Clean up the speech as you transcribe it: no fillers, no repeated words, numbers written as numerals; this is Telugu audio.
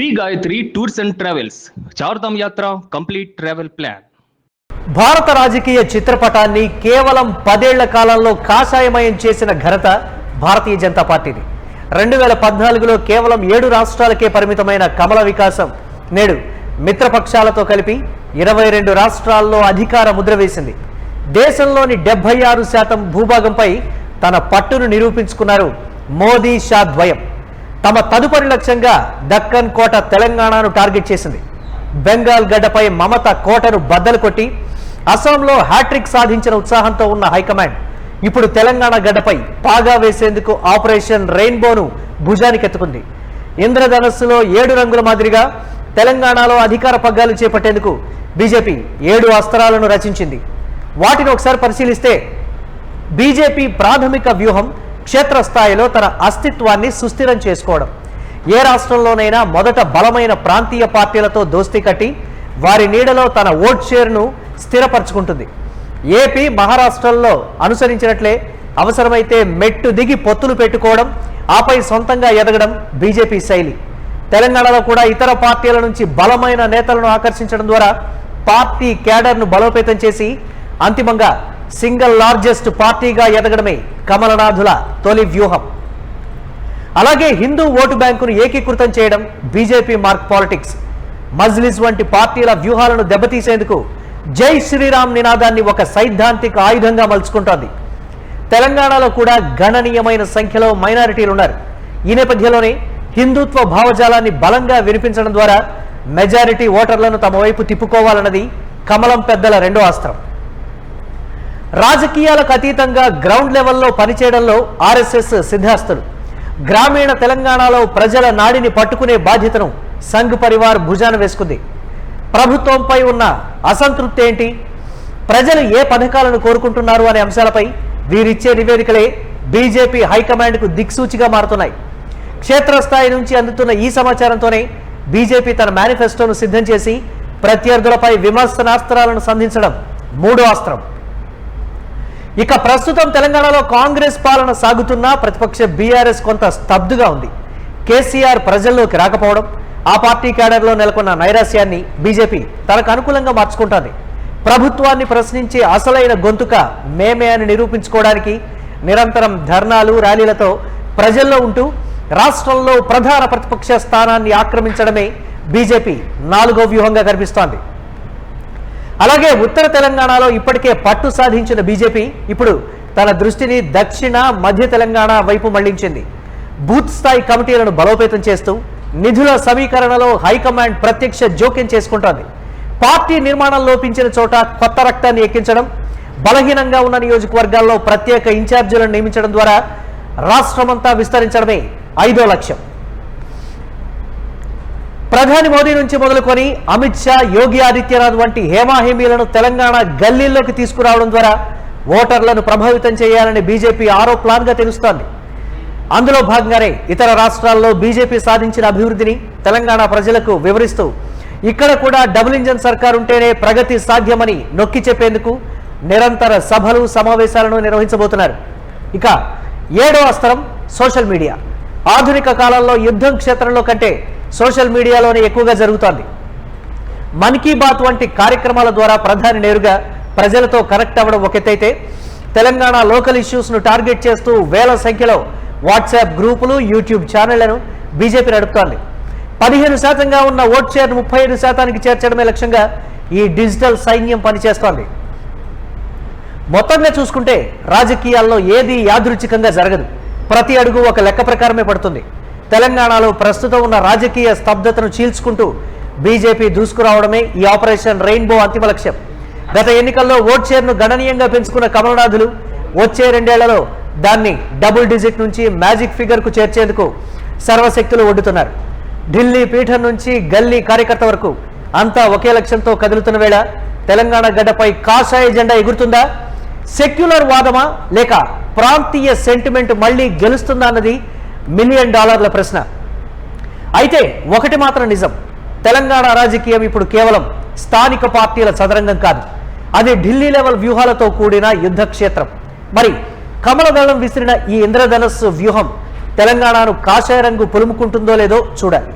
Shri Gayatri tours and travels Chardham Yatra complete travel plan. భారత రాజకీయ చిత్రపటాన్ని కేవలం 10 ఏళ్ల కాలంలో కాషాయమయం చేసిన ఘనత భారతీయ జనతా పార్టీది. 2014లో కేవలం 7 రాష్ట్రాలకే పరిమితమైన కమల వికాసం నేడు మిత్రపక్షాలతో కలిపి 22 రాష్ట్రాల్లో అధికార ముద్ర వేసింది. దేశంలోని 76% భూభాగంపై తన పట్టును నిరూపించుకున్నారు మోదీ షా ద్వయం. తమ తదుపరి లక్ష్యంగా దక్కన్ కోట తెలంగాణను టార్గెట్ చేసింది. బెంగాల్ గడ్డపై మమత కోటను బద్దలు కొట్టి అస్సాంలో హ్యాట్రిక్ సాధించిన ఉత్సాహంతో ఉన్న హైకమాండ్ ఇప్పుడు తెలంగాణ గడ్డపై పాగా వేసేందుకు ఆపరేషన్ రెయిన్బోను భుజానికెత్తుకుంది. ఇంద్రధనస్సులో 7 రంగుల మాదిరిగా తెలంగాణలో అధికార పగ్గాలు చేపట్టేందుకు బీజేపీ 7 అస్త్రాలను రచించింది. వాటిని ఒకసారి పరిశీలిస్తే బీజేపీ ప్రాథమిక వ్యూహం క్షేత్రస్థాయిలో తన అస్తిత్వాన్ని సుస్థిరం చేసుకోవడం. ఏ రాష్ట్రంలోనైనా మొదట బలమైన ప్రాంతీయ పార్టీలతో దోస్తీ కట్టి వారి నీడలో తన ఓట్ షేర్ను స్థిరపరచుకుంటుంది. ఏపీ, మహారాష్ట్రల్లో అనుసరించినట్లే అవసరమైతే మెట్టు దిగి పొత్తులు పెట్టుకోవడం, ఆపై సొంతంగా ఎదగడం బీజేపీ శైలి. తెలంగాణలో కూడా ఇతర పార్టీల నుంచి బలమైన నేతలను ఆకర్షించడం ద్వారా పార్టీ క్యాడర్ను బలోపేతం చేసి అంతిమంగా సింగిల్ లార్జెస్ట్ పార్టీగా ఎదగడమే కమలనాథుల తొలి వ్యూహం. అలాగే హిందూ ఓటు బ్యాంకును ఏకీకృతం చేయడం బీజేపీ మార్క్ పాలిటిక్స్. మజ్లిస్ వంటి పార్టీల వ్యూహాలను దెబ్బతీసేందుకు జై శ్రీరామ్ నినాదాన్ని ఒక సైద్ధాంతిక ఆయుధంగా మలుచుకుంటోంది. తెలంగాణలో కూడా గణనీయమైన సంఖ్యలో మైనారిటీలున్నారు. ఈ నేపథ్యంలోనే హిందుత్వ భావజాలాన్ని బలంగా వినిపించడం ద్వారా మెజారిటీ ఓటర్లను తమ వైపు తిప్పుకోవాలన్నది కమలం పెద్దల రెండో అస్త్రం. రాజకీయాలకు అతీతంగా గ్రౌండ్ లెవెల్లో పనిచేయడంలో ఆర్ఎస్ఎస్ సిద్ధాస్తులు. గ్రామీణ తెలంగాణలో ప్రజల నాడిని పట్టుకునే బాధ్యతను సంఘ్ పరివార్ భుజాన వేసుకుంది. ప్రభుత్వంపై ఉన్న అసంతృప్తి ఏంటి, ప్రజలు ఏ పథకాలను కోరుకుంటున్నారు అనే అంశాలపై వీరిచ్చే నివేదికలే బీజేపీ హైకమాండ్కు దిక్సూచిగా మారుతున్నాయి. క్షేత్రస్థాయి నుంచి అందుతున్న ఈ సమాచారంతోనే బీజేపీ తన మేనిఫెస్టోను సిద్ధం చేసి ప్రత్యర్థులపై విమర్శనాస్త్రాలను సంధించడం మూడో అస్త్రం. ఇక ప్రస్తుతం తెలంగాణలో కాంగ్రెస్ పాలన సాగుతున్నా ప్రతిపక్ష బీఆర్ఎస్ కొంత స్తబ్దుగా ఉంది. కేసీఆర్ ప్రజల్లోకి రాకపోవడం, ఆ పార్టీ క్యాడర్లో నెలకొన్న నైరాశ్యాన్ని బీజేపీ తనకు అనుకూలంగా మార్చుకుంటోంది. ప్రభుత్వాన్ని ప్రశ్నించే అసలైన గొంతుక మేమే అని నిరూపించుకోవడానికి నిరంతరం ధర్నాలు, ర్యాలీలతో ప్రజల్లో ఉంటూ రాష్ట్రంలో ప్రధాన ప్రతిపక్ష స్థానాన్ని ఆక్రమించడమే బీజేపీ 4వ వ్యూహంగా కనిపిస్తోంది. అలాగే ఉత్తర తెలంగాణలో ఇప్పటికే పట్టు సాధించిన బీజేపీ ఇప్పుడు తన దృష్టిని దక్షిణ, మధ్య తెలంగాణ వైపు మళ్లించింది. బూత్ స్థాయి కమిటీలను బలోపేతం చేస్తూ నిధుల సమీకరణలో హైకమాండ్ ప్రత్యక్ష జోక్యం చేసుకుంటోంది. పార్టీ నిర్మాణం లోపించిన చోట కొత్త రక్తాన్ని ఎక్కించడం, బలహీనంగా ఉన్న నియోజకవర్గాల్లో ప్రత్యేక ఇన్ఛార్జీలను నియమించడం ద్వారా రాష్ట్రమంతా విస్తరించడమే 5వ లక్ష్యం. ప్రధాని మోదీ నుంచి మొదలుకొని అమిత్ షా, యోగి ఆదిత్యనాథ్ వంటి హేమాహేమీలను తెలంగాణ గల్లీల్లోకి తీసుకురావడం ద్వారా ఓటర్లను ప్రభావితం చేయాలని బీజేపీ 6వ ప్లాన్గా తెలుస్తోంది. అందులో భాగంగానే ఇతర రాష్ట్రాల్లో బీజేపీ సాధించిన అభివృద్ధిని తెలంగాణ ప్రజలకు వివరిస్తూ ఇక్కడ కూడా డబుల్ ఇంజన్ సర్కార్ ఉంటేనే ప్రగతి సాధ్యమని నొక్కి చెప్పేందుకు నిరంతర సభలు, సమావేశాలను నిర్వహించబోతున్నారు. ఇక 7వ అస్త్రం సోషల్ మీడియా. ఆధునిక కాలంలో యుద్ధం క్షేత్రంలో కంటే సోషల్ మీడియాలోనే ఎక్కువగా జరుగుతోంది. మన్ కీ బాత్ వంటి కార్యక్రమాల ద్వారా ప్రధాని నేరుగా ప్రజలతో కనెక్ట్ అవ్వడం ఒక ఎత్తైతే, తెలంగాణ లోకల్ ఇష్యూస్ను టార్గెట్ చేస్తూ వేల సంఖ్యలో వాట్సాప్ గ్రూపులు, యూట్యూబ్ ఛానళ్లను బీజేపీ నడుపుతోంది. 15%గా ఉన్న ఓట్ షేర్ను 35%కి చేర్చడమే లక్ష్యంగా ఈ డిజిటల్ సైన్యం పనిచేస్తోంది. మొత్తంగా చూసుకుంటే రాజకీయాల్లో ఏది యాదృచ్ఛికంగా జరగదు. ప్రతి అడుగు ఒక లెక్క ప్రకారమే పడుతుంది. తెలంగాణలో ప్రస్తుతం ఉన్న రాజకీయ స్తబ్దతను చీల్చుకుంటూ బీజేపీ దూసుకురావడమే ఈ ఆపరేషన్ రెయిన్బో అంతిమ లక్ష్యం. గత ఎన్నికల్లో ఓట్ షేర్ను గణనీయంగా పెంచుకున్న కమలనాథులు వచ్చే 2 ఏళ్లలో దాన్ని డబుల్ డిజిట్ నుంచి మ్యాజిక్ ఫిగర్కు చేర్చేందుకు సర్వశక్తులు ఒడ్డుతున్నారు. ఢిల్లీ పీఠం నుంచి గల్లీ కార్యకర్త వరకు అంతా ఒకే లక్ష్యంతో కదులుతున్న వేళ తెలంగాణ గడ్డపై కాషాయ జెండా ఎగురుతుందా, సెక్యులర్ వాదమా, లేక ప్రాంతీయ సెంటిమెంట్ మళ్లీ గెలుస్తుందా అన్నది $1 మిలియన్ ప్రశ్న. అయితే ఒకటి మాత్రం నిజం, తెలంగాణ రాజకీయం ఇప్పుడు కేవలం స్థానిక పార్టీల చదరంగం కాదు, అది ఢిల్లీ లెవెల్ వ్యూహాలతో కూడిన యుద్ధ క్షేత్రం. మరి కమలదళం విసిరిన ఈ ఇంద్రధనస్సు వ్యూహం తెలంగాణను కాషాయ రంగు పులుముకుంటుందో లేదో చూడాలి.